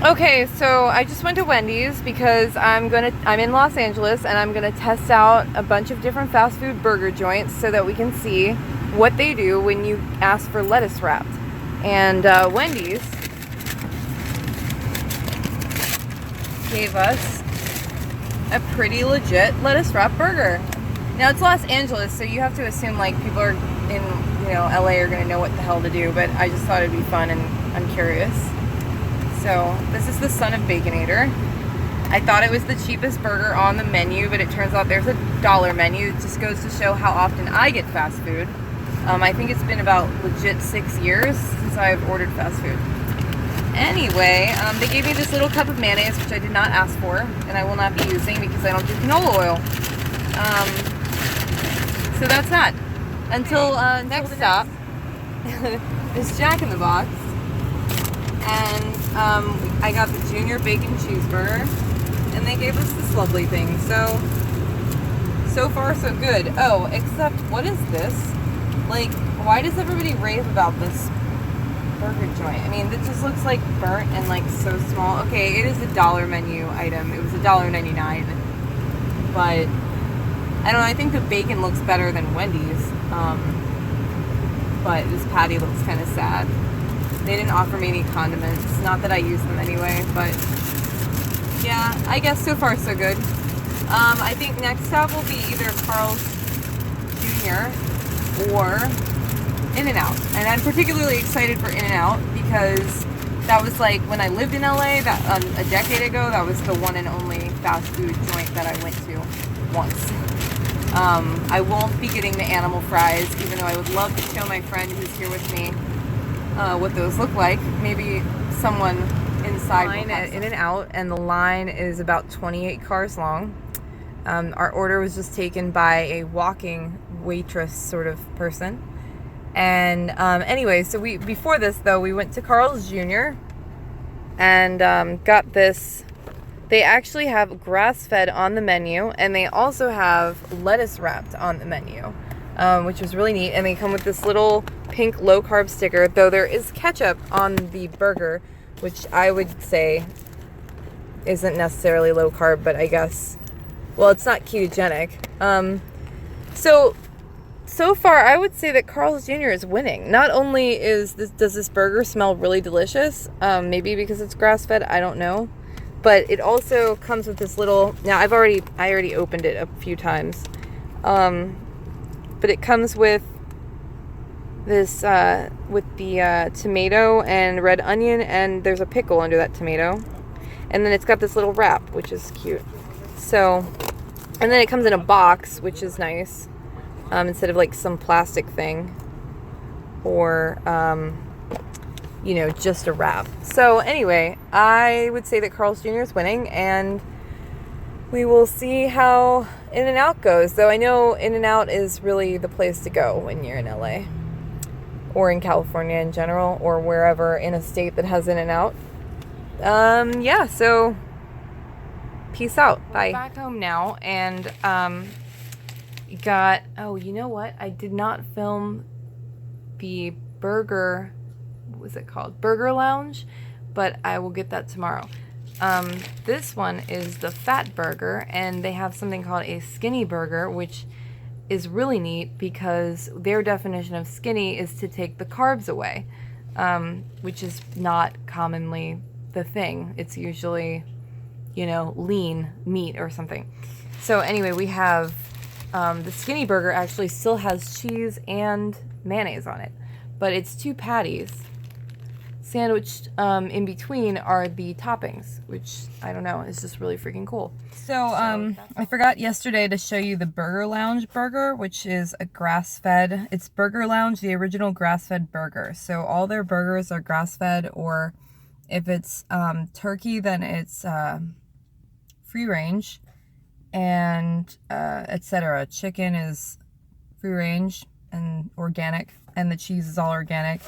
Okay, so I just went to Wendy's because I'm in Los Angeles and I'm gonna test out a bunch of different fast food burger joints so that we can see what they do when you ask for lettuce wrapped. And Wendy's gave us a pretty legit lettuce wrapped burger. Now it's Los Angeles, so you have to assume like people are in LA are gonna know what the hell to do, but I just thought it'd be fun and I'm curious. So this is the Son of Baconator. I thought it was the cheapest burger on the menu, but it turns out there's a dollar menu. It just goes to show how often I get fast food. I think it's been about legit 6 years since I've ordered fast food. Anyway, they gave me this little cup of mayonnaise, which I did not ask for, and I will not be using because I don't do canola oil. So that's that. Until next stop is Jack in the Box. And I got the Junior Bacon Cheeseburger, and they gave us this lovely thing. So far so good. Oh, except what is this? Like, why does everybody rave about this burger joint? I mean, it just looks like burnt and like so small. Okay, it is a dollar menu item. It was $1.99, but I don't know. I think the bacon looks better than Wendy's, but this patty looks kind of sad. They didn't offer me any condiments. Not that I use them anyway, but yeah, I guess so far so good. I think next stop will be either Carl's Jr. or In-N-Out. And I'm particularly excited for In-N-Out because that was like when I lived in LA that a decade ago, that was the one and only fast food joint that I went to once. I won't be getting the animal fries, even though I would love to show my friend who's here with me what those look like. Maybe someone inside line at In-N-Out, and the line is about 28 cars long. Our order was just taken by a walking waitress sort of person. And anyway, so before this though, we went to Carl's Jr. and got this. They actually have grass-fed on the menu, and they also have lettuce wrapped on the menu. Which was really neat, and they come with this little pink low-carb sticker, though there is ketchup on the burger, which I would say isn't necessarily low-carb, but I guess, well, it's not ketogenic. So far, I would say that Carl's Jr. is winning. Not only does this burger smell really delicious, maybe because it's grass-fed, I don't know, but it also comes with this little, now I already opened it a few times, but it comes with this, with the tomato and red onion, and there's a pickle under that tomato. And then it's got this little wrap, which is cute. So, and then it comes in a box, which is nice, instead of like some plastic thing, or, just a wrap. So anyway, I would say that Carl's Jr. is winning, and we will see how In-N-Out goes, though I know In-N-Out is really the place to go when you're in LA or in California in general, or wherever in a state that has In-N-Out. Yeah, so peace out. Bye. We're back home now, and oh, you know what? I did not film the burger, what was it called? Burger Lounge, but I will get that tomorrow. This one is the Fatburger, and they have something called a skinny burger, which is really neat because their definition of skinny is to take the carbs away, which is not commonly the thing. It's usually, lean meat or something. So anyway, we have the skinny burger actually still has cheese and mayonnaise on it, but it's 2 patties. Sandwiched in between are the toppings, which, I don't know, is just really freaking cool. So, I forgot yesterday to show you the Burger Lounge burger, which is a grass-fed, it's Burger Lounge, the original grass-fed burger. So all their burgers are grass-fed, or if it's turkey, then it's free range, and etc. Chicken is free range and organic, and the cheese is all organic.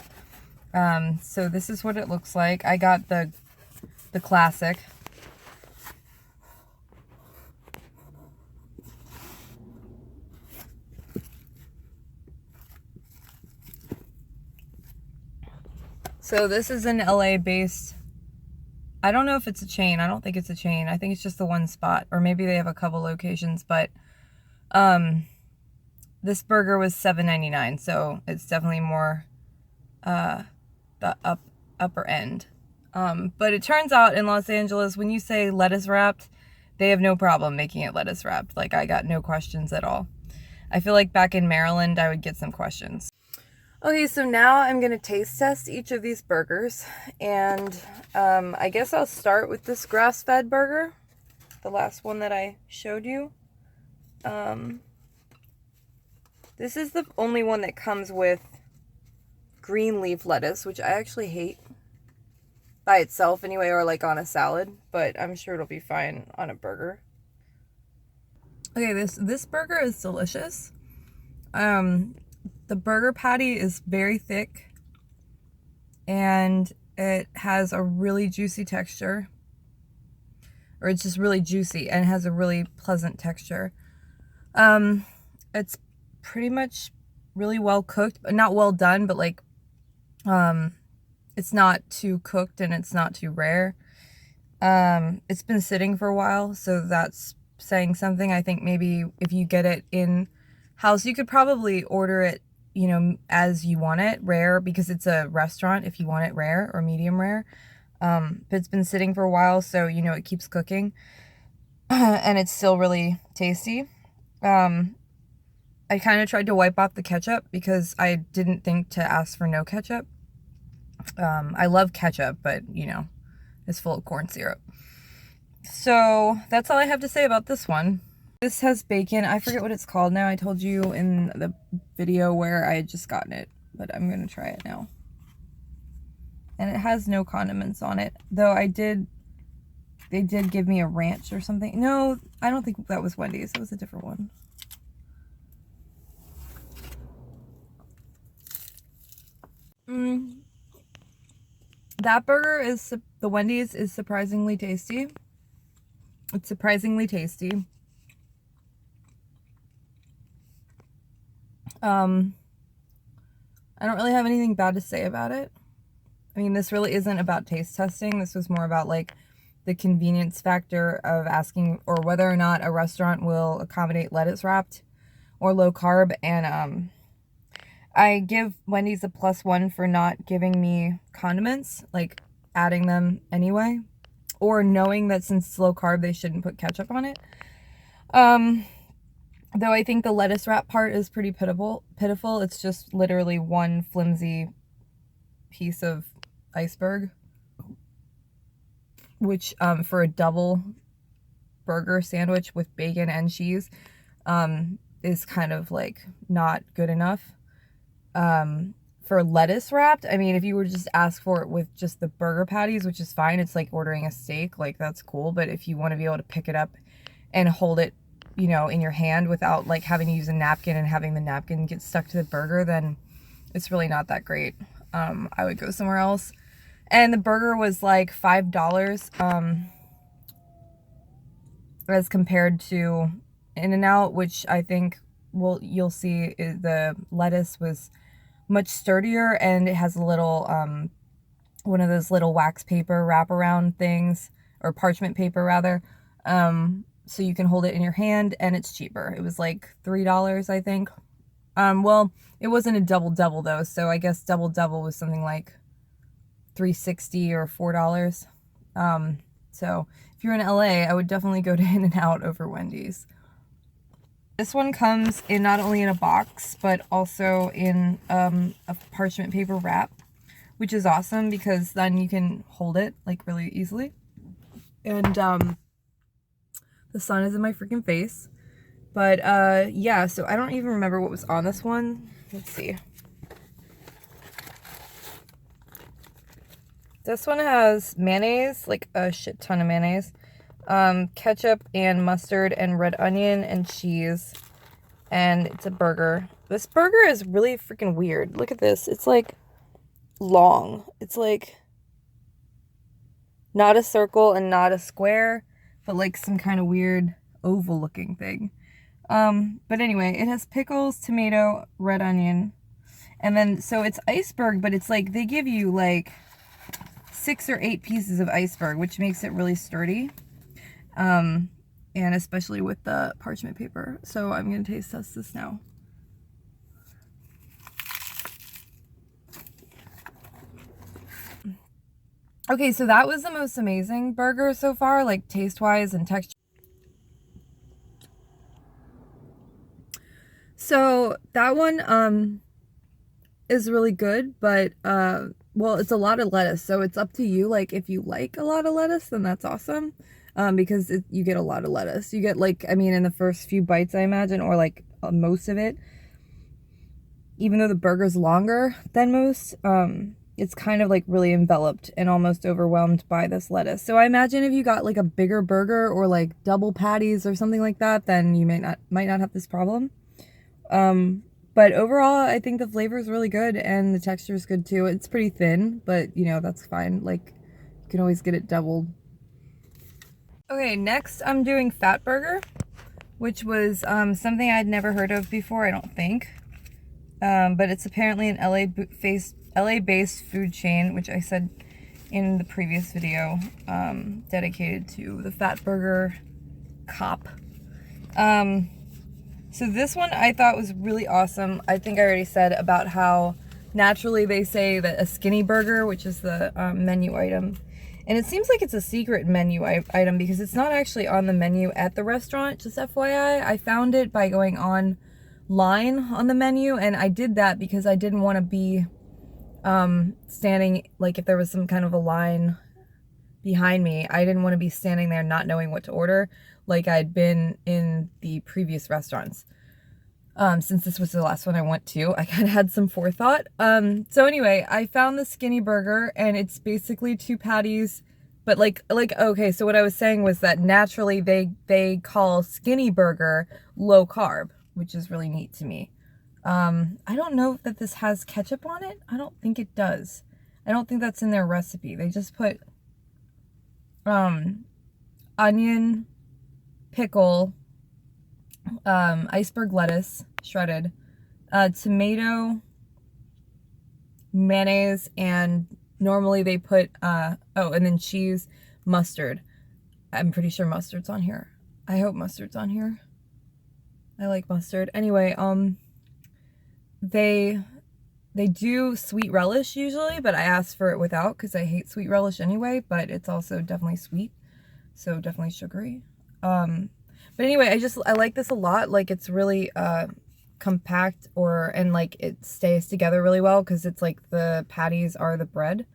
So this is what it looks like. I got the classic. So this is an LA-based I don't know if it's a chain. I don't think it's a chain. I think it's just the one spot, or maybe they have a couple locations, but this burger was $7.99, so it's definitely more the upper end. But it turns out in Los Angeles, when you say lettuce wrapped, they have no problem making it lettuce wrapped. Like, I got no questions at all. I feel like back in Maryland, I would get some questions. Okay, so now I'm going to taste test each of these burgers. And I guess I'll start with this grass-fed burger, the last one that I showed you. This is the only one that comes with green leaf lettuce, which I actually hate by itself anyway, or like on a salad, but I'm sure it'll be fine on a burger. Okay, this burger is delicious. The burger patty is very thick, and it has a really juicy texture, or it's just really juicy and has a really pleasant texture. It's pretty much really well cooked, but not well done, but like, it's not too cooked and it's not too rare. It's been sitting for a while, so that's saying something. I think maybe if you get it in house, you could probably order it, you know, as you want it, rare, because it's a restaurant, if you want it rare or medium rare. But it's been sitting for a while, so, you know, it keeps cooking. And it's still really tasty. I kind of tried to wipe off the ketchup because I didn't think to ask for no ketchup. I love ketchup, but, you know, it's full of corn syrup. So that's all I have to say about this one. This has bacon. I forget what it's called now. I told you in the video where I had just gotten it, but I'm going to try it now. And it has no condiments on it, though they did give me a ranch or something. No, I don't think that was Wendy's. It was a different one. That burger the Wendy's is surprisingly tasty. It's surprisingly tasty. I don't really have anything bad to say about it. I mean, this really isn't about taste testing. This was more about like the convenience factor of asking, or whether or not a restaurant will accommodate lettuce wrapped or low carb. And I give Wendy's a +1 for not giving me condiments, like adding them anyway, or knowing that since it's low carb, they shouldn't put ketchup on it. Though I think the lettuce wrap part is pretty pitiful. It's just literally one flimsy piece of iceberg, which for a double burger sandwich with bacon and cheese is kind of like not good enough. For lettuce wrapped, I mean, if you were to just ask for it with just the burger patties, which is fine, it's like ordering a steak, like that's cool. But if you want to be able to pick it up and hold it, you know, in your hand without like having to use a napkin and having the napkin get stuck to the burger, then it's really not that great. I would go somewhere else. And the burger was like $5 as compared to In-N-Out, which I think you'll see the lettuce was much sturdier, and it has a little one of those little wax paper wraparound things, or parchment paper rather, so you can hold it in your hand, and it's cheaper. It was like $3, I think. Well, it wasn't a double though, so I guess double was something like $3.60 or $4. So if you're in LA, I would definitely go to In-N-Out over Wendy's. This one comes in not only in a box, but also in a parchment paper wrap, which is awesome because then you can hold it like really easily. And the sun is in my freaking face. But yeah, so I don't even remember what was on this one. Let's see. This one has mayonnaise, like a shit ton of mayonnaise. Ketchup and mustard and red onion and cheese, and it's a burger. This burger is really freaking weird. Look at this. It's like long. It's like not a circle and not a square, but like some kind of weird oval looking thing. But anyway, it has pickles, tomato, red onion, and then so it's iceberg, but it's like they give you like 6 or 8 pieces of iceberg, which makes it really sturdy. And especially with the parchment paper. So I'm going to taste test this now. Okay, so that was the most amazing burger so far, like taste-wise and texture. So that one is really good, but well, it's a lot of lettuce, so it's up to you. Like, if you like a lot of lettuce, then that's awesome, because you get a lot of lettuce. You get, like, I mean, in the first few bites, I imagine, or like most of it, even though the burger's longer than most, it's kind of like really enveloped and almost overwhelmed by this lettuce. So I imagine if you got like a bigger burger or like double patties or something like that, then you might not have this problem. But overall, I think the flavor is really good and the texture is good too. It's pretty thin, but you know, that's fine. Like, you can always get it doubled. Okay, next I'm doing Fatburger, which was something I'd never heard of before, I don't think. But it's apparently an LA-based food chain, which I said in the previous video, dedicated to the Fatburger cop. So this one I thought was really awesome. I think I already said about how naturally they say that a skinny burger, which is the menu item, and it seems like it's a secret menu item because it's not actually on the menu at the restaurant, just FYI. I found it by going online on the menu, and I did that because I didn't want to be standing, like if there was some kind of a line behind me, I didn't want to be standing there not knowing what to order like I'd been in the previous restaurants. Since this was the last one I went to, I kind of had some forethought. So anyway, I found the skinny burger, and it's basically 2 patties, but like okay, so what I was saying was that naturally they call skinny burger low carb, which is really neat to me. I don't know that this has ketchup on it. I don't think it does. I don't think that's in their recipe. They just put onion, pickle, iceberg lettuce, shredded, tomato, mayonnaise, and normally they put, oh, and then cheese, mustard. I'm pretty sure mustard's on here. I hope mustard's on here. I like mustard. Anyway, they do sweet relish usually, but I asked for it without because I hate sweet relish anyway, but it's also definitely sweet, so definitely sugary. But anyway, I like this a lot. Like, it's really compact, and like it stays together really well because it's like the patties are the bread.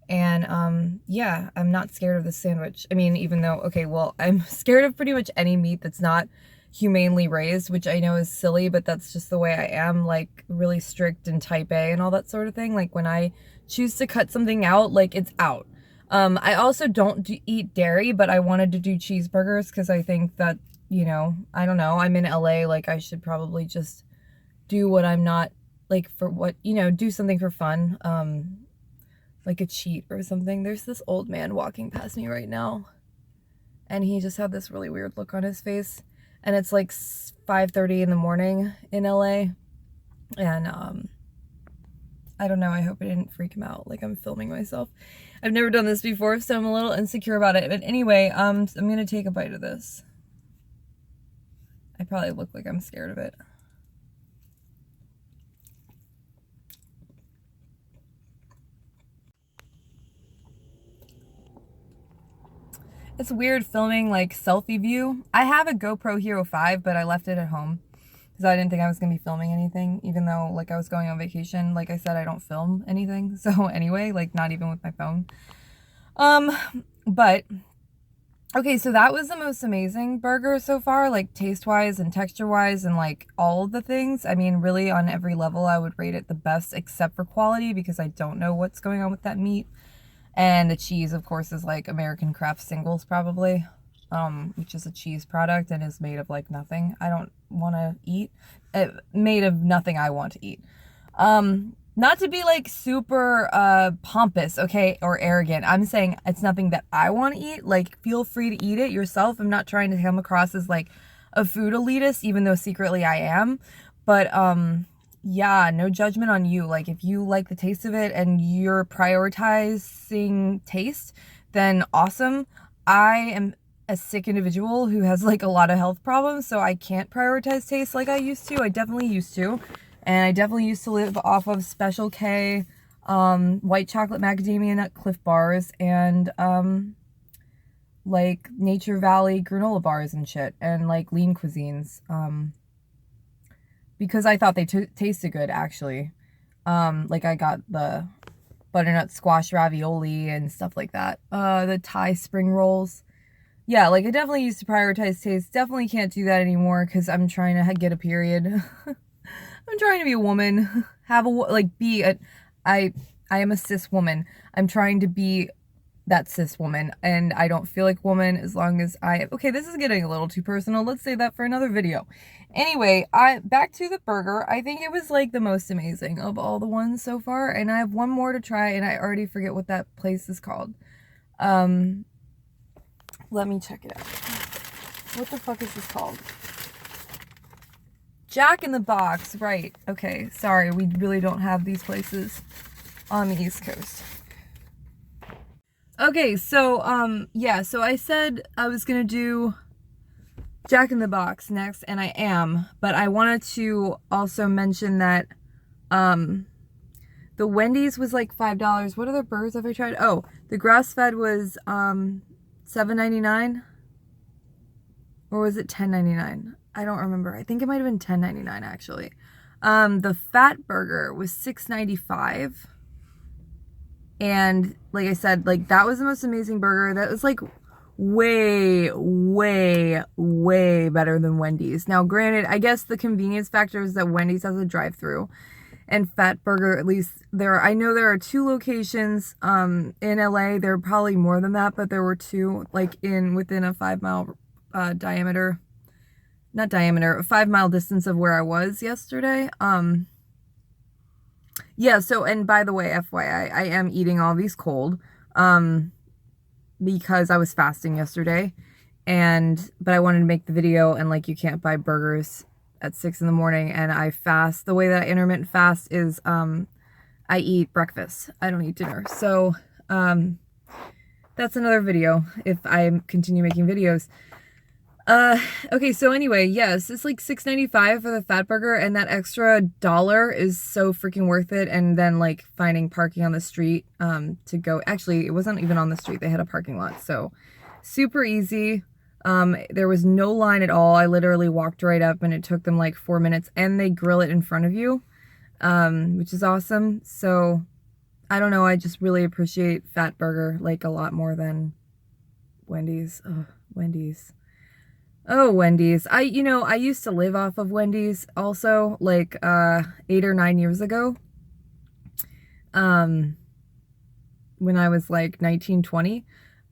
And yeah, I'm not scared of this sandwich. I mean, even though, okay, well, I'm scared of pretty much any meat that's not humanely raised, which I know is silly, but that's just the way I am, like really strict and type A and all that sort of thing. Like, when I choose to cut something out, like, it's out. I also don't eat dairy, but I wanted to do cheeseburgers because I think that, you know, I don't know, I'm in LA, like, I should probably just do what I'm not, like, for what, you know, do something for fun, like a cheat or something. There's this old man walking past me right now, and he just had this really weird look on his face, and it's like 5:30 in the morning in LA, and I don't know, I hope it didn't freak him out, like I'm filming myself. I've never done this before, so I'm a little insecure about it. But anyway, I'm gonna take a bite of this. I probably look like I'm scared of it. It's weird filming like selfie view. I have a GoPro Hero 5, but I left it at home because I didn't think I was going to be filming anything, even though like I was going on vacation. Like I said, I don't film anything. So anyway, like not even with my phone. But okay, so that was the most amazing burger so far, like taste-wise and texture-wise and like all of the things. I mean, really on every level, I would rate it the best except for quality because I don't know what's going on with that meat. And the cheese, of course, is like American Kraft Singles probably, which is a cheese product and is made of like nothing I don't want to eat. Made of nothing I want to eat. Not to be like super pompous, okay, or arrogant. I'm saying it's nothing that I want to eat. Like, feel free to eat it yourself. I'm not trying to come across as like a food elitist, even though secretly I am. But yeah, no judgment on you. Like, if you like the taste of it and you're prioritizing taste, then awesome. I am a sick individual who has like a lot of health problems, so I can't prioritize taste like I used to. I definitely used to. And I definitely used to live off of Special K, white chocolate macadamia nut Cliff bars, and like Nature Valley granola bars and shit, and like lean cuisines. Because I thought they tasted good, actually. Like I got the butternut squash ravioli and stuff like that. The Thai spring rolls. Yeah, like I definitely used to prioritize taste. Definitely can't do that anymore because I'm trying to get a period. I'm trying to be a woman. I am a cis woman. I'm trying to be that cis woman, and I don't feel like woman as long as okay, this is getting a little too personal. Let's save that for another video. Anyway, back to the burger. I think it was like the most amazing of all the ones so far, and I have one more to try, and I already forget what that place is called. Let me check it out. What the fuck is this called? Jack in the Box, right. Okay, sorry, we really don't have these places on the East Coast. Okay, so, yeah, so I said I was gonna do Jack in the Box next, and I am, but I wanted to also mention that, the Wendy's was like $5. What other burgers have I tried? Oh, the grass-fed was, $7.99? Or was it $10.99? I don't remember. I think it might have been $10.99, actually. The Fatburger was $6.95. And like I said, like that was the most amazing burger. That was like way, way, way better than Wendy's. Now, granted, I guess the convenience factor is that Wendy's has a drive-through, and Fatburger, at least I know there are 2 locations in LA. There are probably more than that, but there were 2 like within a 5-mile diameter, not diameter, a 5-mile distance of where I was yesterday. Yeah, so, and by the way, FYI, I am eating all these cold, because I was fasting yesterday, but I wanted to make the video, and like, you can't buy burgers at 6 in the morning, and I fast. The way that I intermittent fast is, I eat breakfast. I don't eat dinner. So, that's another video if I continue making videos. Okay, so anyway, yes, it's like $6.95 for the Fatburger, and that extra $1 is so freaking worth it. And then like finding parking on the street, to go, actually, it wasn't even on the street. They had a parking lot. So super easy. There was no line at all. I literally walked right up, and it took them like 4 minutes, and they grill it in front of you, which is awesome. So I don't know. I just really appreciate Fatburger like a lot more than Wendy's. Oh, Wendy's. Oh, Wendy's. I used to live off of Wendy's also, like, 8 or 9 years ago. When I was like 19, 20,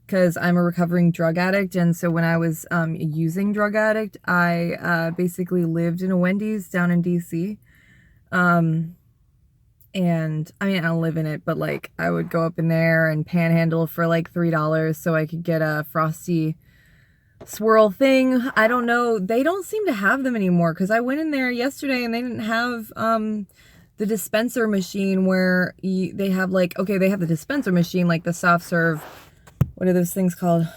because I'm a recovering drug addict. And so when I was, using drug addict, I, basically lived in a Wendy's down in DC. And I mean, I don't live in it, but like, I would go up in there and panhandle for like $3 so I could get a Frosty swirl thing. I don't know. They don't seem to have them anymore, because I went in there yesterday and they didn't have the dispenser machine where they have like, okay, they have the dispenser machine, like the soft serve. What are those things called?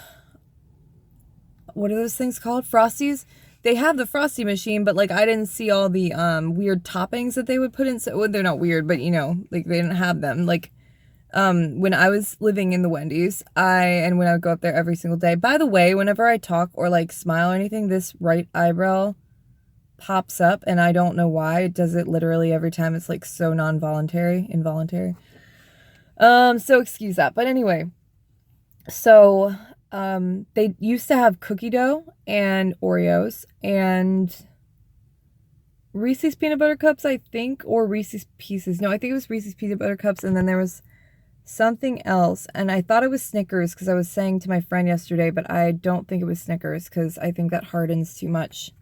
Frosties. They have the Frosty machine, but like I didn't see all the weird toppings that they would put in. So, well, they're not weird, but like they didn't have them. Like when I was living in the Wendy's, and when I would go up there every single day. By the way, whenever I talk or like smile or anything, this right eyebrow pops up, and I don't know why. It does it literally every time. It's like so involuntary. So excuse that. But anyway, so they used to have cookie dough and Oreos and Reese's peanut butter cups, I think, or Reese's Pieces. No, I think it was Reese's peanut butter cups, and then there was something else, and I thought it was Snickers, because I was saying to my friend yesterday, but I don't think it was Snickers, because I think that hardens too much.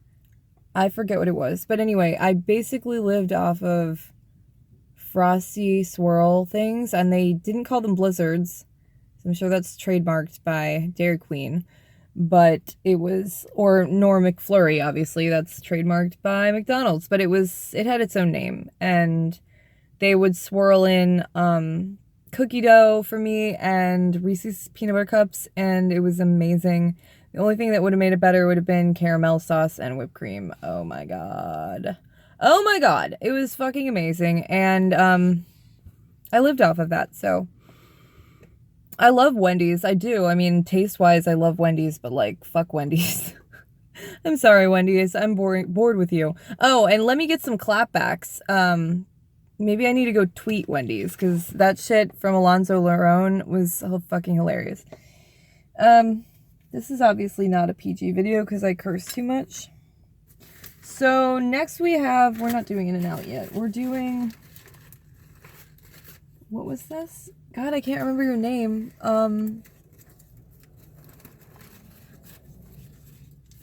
I forget what it was, but anyway, I basically lived off of Frosty swirl things, and they didn't call them Blizzards, so I'm sure that's trademarked by Dairy Queen, but it was, or nor McFlurry, obviously, that's trademarked by McDonald's, but it had its own name, and they would swirl in cookie dough for me and Reese's peanut butter cups, and it was amazing. The only thing that would have made it better would have been caramel sauce and whipped cream. Oh my god. Oh my god. It was fucking amazing, and I lived off of that, so I love Wendy's. I do. I mean, taste-wise, I love Wendy's, but, like, fuck Wendy's. I'm sorry, Wendy's. I'm bored with you. Oh, and let me get some clapbacks. Maybe I need to go tweet Wendy's, because that shit from Alonzo Larone was so fucking hilarious. This is obviously not a PG video, because I curse too much. So, next we're not doing In-N-Out yet. We're doing... What was this? God, I can't remember your name. What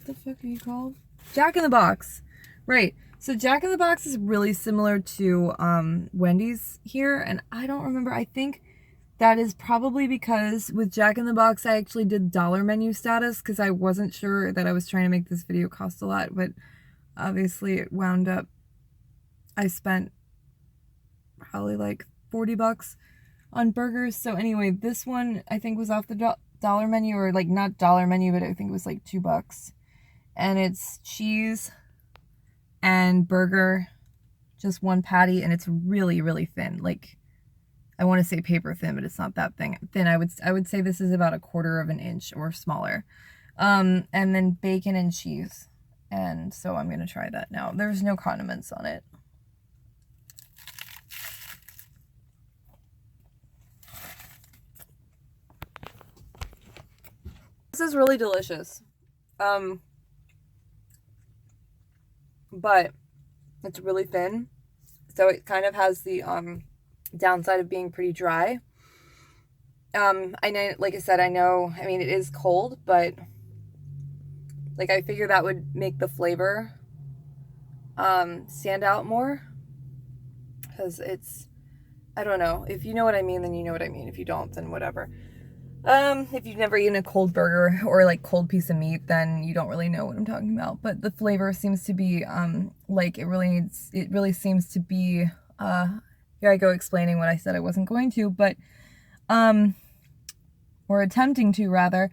the fuck are you called? Jack in the Box. Right. So Jack in the Box is really similar to Wendy's here, and I don't remember. I think that is probably because with Jack in the Box, I actually did dollar menu status because I wasn't sure that I was trying to make this video cost a lot, but obviously it wound up, I spent probably like 40 bucks on burgers. So anyway, this one I think was off the dollar menu, or like not dollar menu, but I think it was like $2. And it's cheese and burger, just one patty, and it's really, really thin. Like, I want to say paper thin, but it's not that thin. I would say this is about 1/4 of an inch or smaller. And then bacon and cheese. And so I'm going to try that now. There's no condiments on it. This is really delicious. But it's really thin, so it kind of has the downside of being pretty dry. I know, like I said, I mean, it is cold, but like I figure that would make the flavor stand out more, because it's, I don't know, if you know what I mean, then you know what I mean. If you don't, then whatever. If you've never eaten a cold burger or like cold piece of meat, then you don't really know what I'm talking about. But the flavor seems to be, like it really seems to be, here I go explaining what I said I wasn't going to, but, or attempting to rather,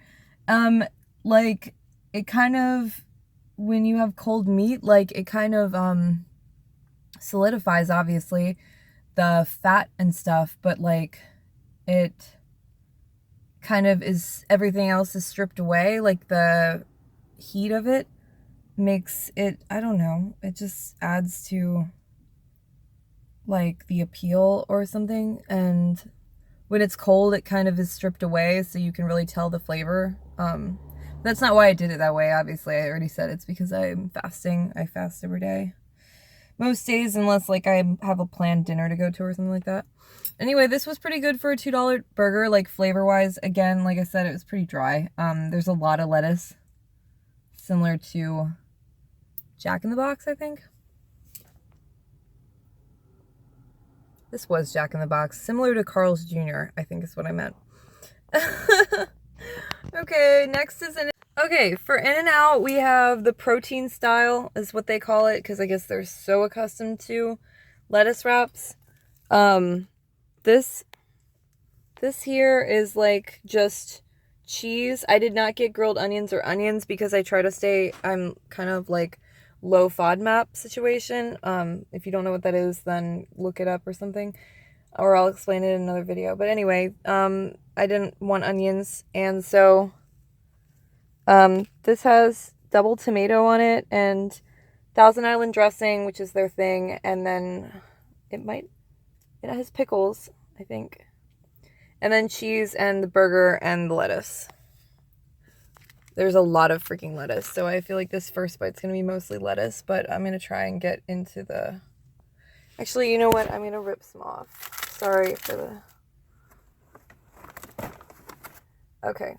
like it kind of, when you have cold meat, like it kind of, solidifies obviously the fat and stuff, but like it kind of is, everything else is stripped away. Like the heat of it makes it, I don't know, it just adds to like the appeal or something. And when it's cold, it kind of is stripped away, so you can really tell the flavor. That's not why I did it that way, obviously. I already said it's because I'm fasting. I fast every day, most days, unless like I have a planned dinner to go to or something like that. Anyway, this was pretty good for a $2 burger, like flavor-wise. Again, like I said, it was pretty dry. There's a lot of lettuce, similar to Jack in the Box, I think. This was Jack in the Box, similar to Carl's Jr., I think is what I meant. Okay, next is okay, for In-N-Out, we have the protein style, is what they call it, because I guess they're so accustomed to lettuce wraps. This here is like just cheese. I did not get grilled onions or onions because I try to stay, I'm kind of like low FODMAP situation. If you don't know what that is, then look it up or something, or I'll explain it in another video. But anyway, I didn't want onions, and so this has double tomato on it and Thousand Island dressing, which is their thing, and then it has pickles, I think, and then cheese and the burger and the lettuce. There's a lot of freaking lettuce, so I feel like this first bite's gonna be mostly lettuce, but I'm gonna try and get into the, actually, you know what, I'm gonna rip some off. Sorry for the, okay.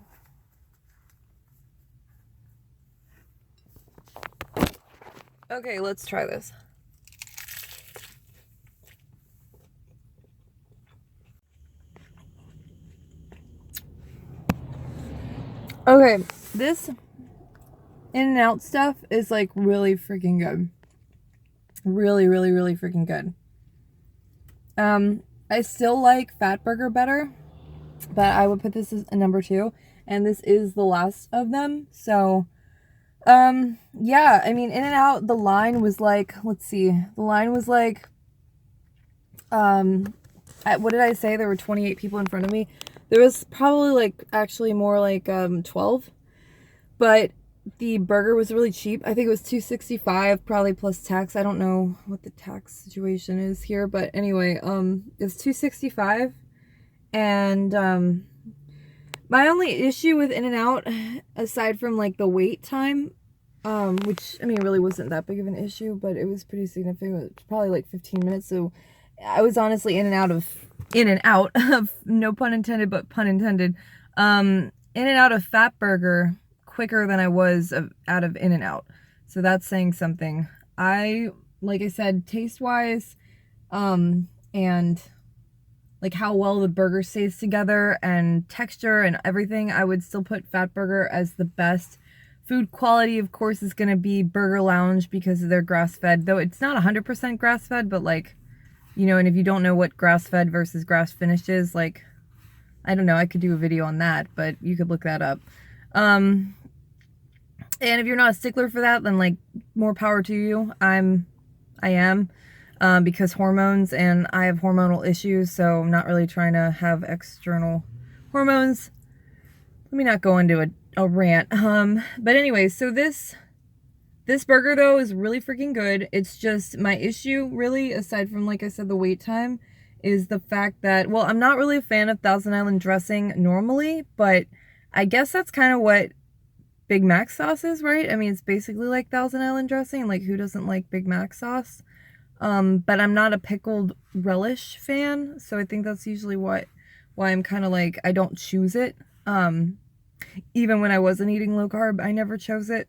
Okay, let's try this. Okay, this In-N-Out stuff is like really freaking good. Really, really, really freaking good. I still like Fatburger better, but I would put this as a number 2, and this is the last of them. So, yeah, I mean, In-N-Out, the line was like, let's see, the line was like, what did I say? There were 28 people in front of me. There was probably like, actually more like, 12, but the burger was really cheap. I think it was $2.65, probably plus tax. I don't know what the tax situation is here, but anyway, it's $2.65. And my only issue with In-N-Out, aside from like the wait time, which I mean really wasn't that big of an issue, but it was pretty significant. It was probably like 15 minutes. So I was honestly in and out of no pun intended, but pun intended. In and out of Fatburger quicker than I was out of In-N-Out. So that's saying something. Like I said, taste-wise, and like how well the burger stays together and texture and everything, I would still put Fatburger as the best. Food quality, of course, is going to be Burger Lounge because they're grass-fed, though it's not 100% grass-fed, but like, you know, and if you don't know what grass-fed versus grass-finished is, like, I don't know, I could do a video on that, but you could look that up. And if you're not a stickler for that, then like, more power to you. I am. Because hormones, and I have hormonal issues, so I'm not really trying to have external hormones. Let me not go into a rant. But anyway, so this burger though is really freaking good. It's just my issue really, aside from like I said, the wait time, is the fact that, well, I'm not really a fan of Thousand Island dressing normally, but I guess that's kind of what Big Mac sauce is, right? I mean, it's basically like Thousand Island dressing. Like, who doesn't like Big Mac sauce? But I'm not a pickled relish fan, so I think that's usually why I'm kind of like, I don't choose it. Even when I wasn't eating low carb, I never chose it.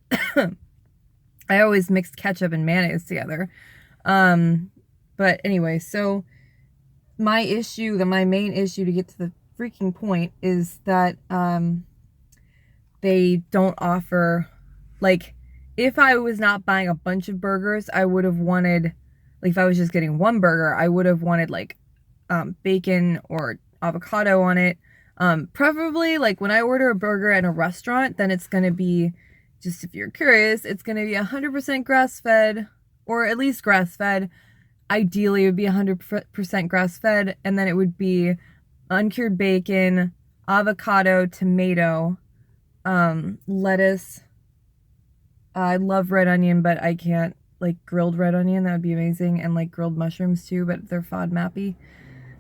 I always mixed ketchup and mayonnaise together. But anyway, so my main issue to get to the freaking point is that, they don't offer, like, if I was not buying a bunch of burgers, I would have wanted, like, if I was just getting one burger, I would have wanted, like, bacon or avocado on it. Preferably, like, when I order a burger at a restaurant, then it's going to be, just if you're curious, it's going to be 100% grass-fed, or at least grass-fed. Ideally, it would be 100% grass-fed, and then it would be uncured bacon, avocado, tomato, lettuce. I love red onion, but I can't, like, grilled red onion, that would be amazing, and like grilled mushrooms too, but they're FODMAPy,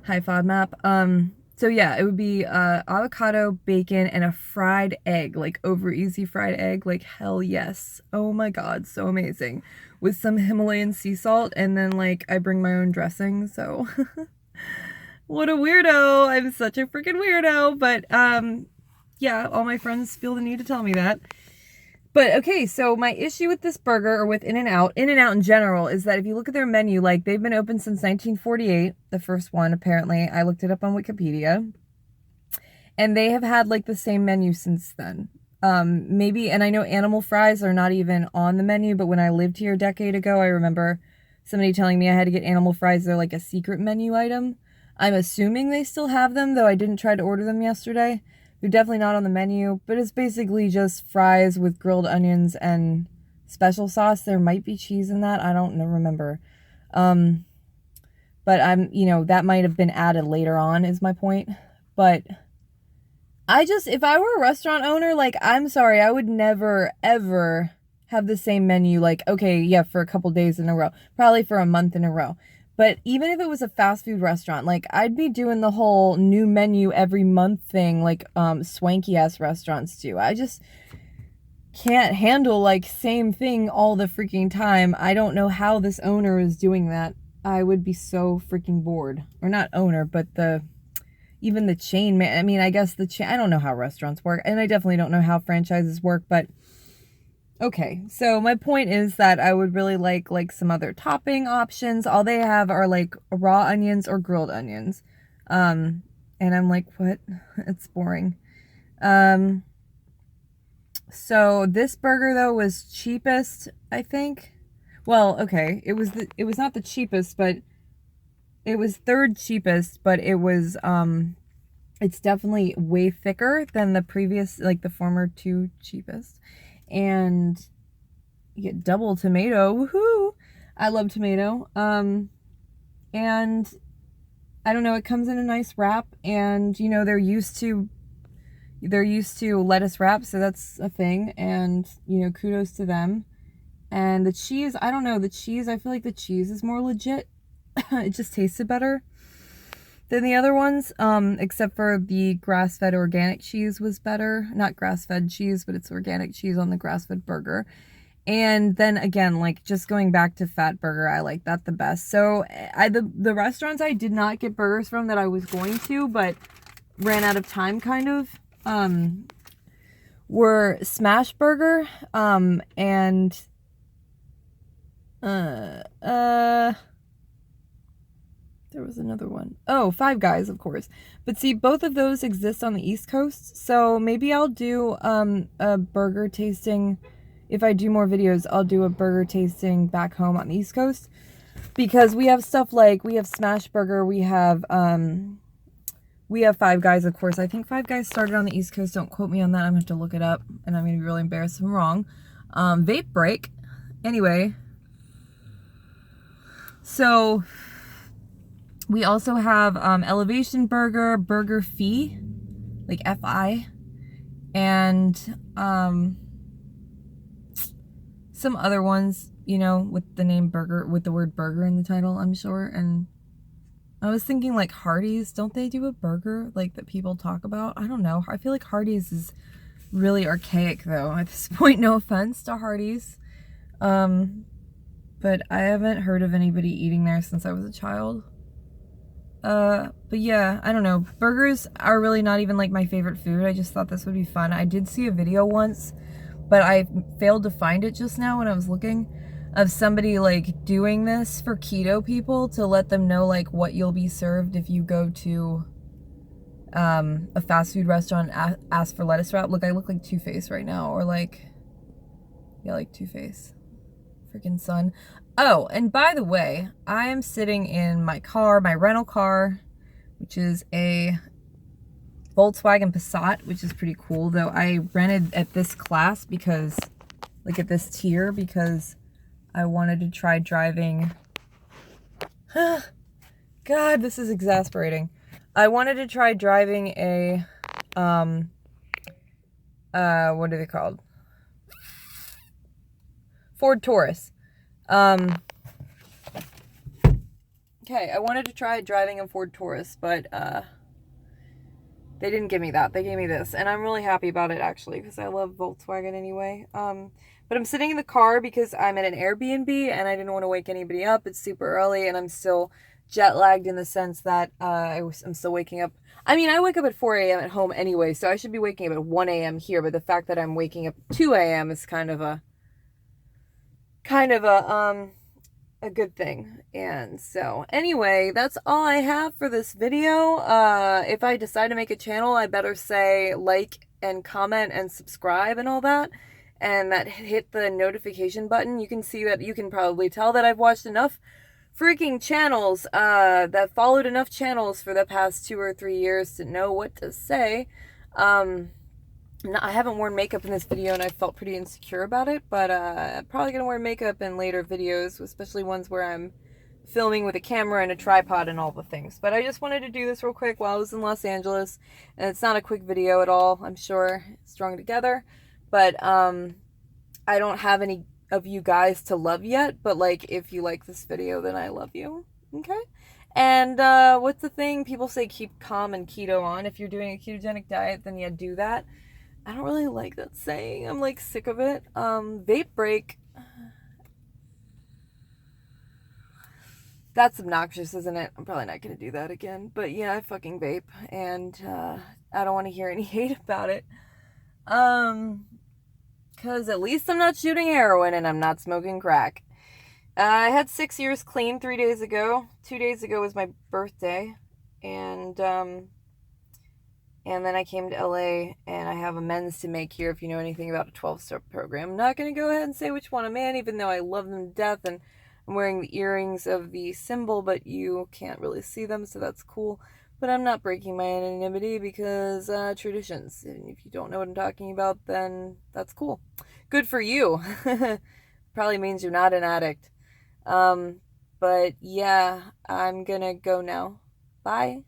high FODMAP. So yeah, it would be avocado, bacon, and a fried egg, like over easy fried egg, like hell yes. Oh my god, so amazing. With some Himalayan sea salt, and then like I bring my own dressing, so what a weirdo. I'm such a freaking weirdo, but yeah, all my friends feel the need to tell me that. But okay, so my issue with this burger, or with In-N-Out in general, is that if you look at their menu, like, they've been open since 1948, the first one, apparently. I looked it up on Wikipedia. And they have had, like, the same menu since then. Maybe, and I know animal fries are not even on the menu, but when I lived here a decade ago, I remember somebody telling me I had to get animal fries. They're like a secret menu item. I'm assuming they still have them, though I didn't try to order them yesterday. They're definitely not on the menu, but it's basically just fries with grilled onions and special sauce. There might be cheese in that. I don't remember. But you know, that might have been added later on, is my point. But if I were a restaurant owner, like, I'm sorry, I would never, ever have the same menu, like, okay, yeah, for a couple days in a row, probably for a month in a row. But even if it was a fast food restaurant, like, I'd be doing the whole new menu every month thing, like, swanky ass restaurants do. I just can't handle, like, same thing all the freaking time. I don't know how this owner is doing that. I would be so freaking bored. Or not owner, but even the chain, man. I mean, I guess I don't know how restaurants work, and I definitely don't know how franchises work, but okay, so my point is that I would really like some other topping options. All they have are like raw onions or grilled onions. And I'm like, what? It's boring. So this burger though was cheapest, I think. Well, okay, it was not the cheapest, but it was third cheapest, but it was it's definitely way thicker than the previous, like the former two cheapest. And you get double tomato. Woohoo! I love tomato. And I don't know, it comes in a nice wrap, and you know, they're used to lettuce wrap, so that's a thing, and you know, kudos to them. And the cheese, I don't know, the cheese, I feel like the cheese is more legit. It just tasted better than the other ones, except for the grass-fed organic cheese was better. Not grass-fed cheese, but it's organic cheese on the grass-fed burger. And then again, like, just going back to Fatburger, I like that the best. So the restaurants I did not get burgers from that I was going to, but ran out of time kind of, were Smash Burger, and there was another one. Oh, Five Guys, of course. But see, both of those exist on the East Coast, so maybe I'll do a burger tasting. If I do more videos, I'll do a burger tasting back home on the East Coast, because we have stuff like, we have Smash Burger, we have Five Guys, of course. I think Five Guys started on the East Coast. Don't quote me on that. I'm going to have to look it up, and I'm going to be really embarrassed if I'm wrong. Vape Break. Anyway. So, we also have Elevation Burger, Burger Fee, like F-I, and some other ones, you know, with the name burger, with the word burger in the title, I'm sure. And I was thinking like Hardee's, don't they do a burger like that people talk about? I don't know. I feel like Hardee's is really archaic though at this point. No offense to Hardee's. But I haven't heard of anybody eating there since I was a child. But yeah, I don't know. Burgers are really not even like my favorite food. I just thought this would be fun. I did see a video once, but I failed to find it just now when I was looking, of somebody like doing this for keto people to let them know like what you'll be served if you go to a fast food restaurant and ask for lettuce wrap. Look, I look like Two-Face right now, or like, yeah, like Two-Face. Freaking son. Oh, and by the way, I am sitting in my car, my rental car, which is a Volkswagen Passat, which is pretty cool, though I rented at this class because, like at this tier, because I wanted to try driving. God, this is exasperating. I wanted to try driving a, what are they called? Ford Taurus. Okay, I wanted to try driving a Ford Taurus, but, they didn't give me that. They gave me this, and I'm really happy about it, actually, because I love Volkswagen anyway. But I'm sitting in the car because I'm at an Airbnb, and I didn't want to wake anybody up. It's super early, and I'm still jet lagged in the sense that I'm still waking up. I mean, I wake up at 4 a.m. at home anyway, so I should be waking up at 1 a.m. here, but the fact that I'm waking up 2 a.m. is kind of a good thing. And so anyway, that's all I have for this video. If I decide to make a channel, I better say like and comment and subscribe and all that, and that hit the notification button. You can see that, you can probably tell that I've watched enough freaking channels, that followed enough channels for the past 2 or 3 years to know what to say. I haven't worn makeup in this video, and I felt pretty insecure about it, but I'm probably going to wear makeup in later videos, especially ones where I'm filming with a camera and a tripod and all the things. But I just wanted to do this real quick while I was in Los Angeles, and it's not a quick video at all, I'm sure, strung together, but I don't have any of you guys to love yet, but like, if you like this video, then I love you, okay? And what's the thing? People say keep calm and keto on. If you're doing a ketogenic diet, then yeah, do that. I don't really like that saying. I'm like sick of it. Vape break. That's obnoxious, isn't it? I'm probably not going to do that again. But yeah, I fucking vape. And I don't want to hear any hate about it. Because at least I'm not shooting heroin and I'm not smoking crack. I had 6 years clean 3 days ago. 2 days ago was my birthday. And And then I came to LA and I have amends to make here if you know anything about a 12-step program. I'm not going to go ahead and say which one I'm in, even though I love them to death and I'm wearing the earrings of the symbol, but you can't really see them, so that's cool. But I'm not breaking my anonymity because traditions. And if you don't know what I'm talking about, then that's cool. Good for you. Probably means you're not an addict. Um, but yeah, I'm gonna go now. Bye.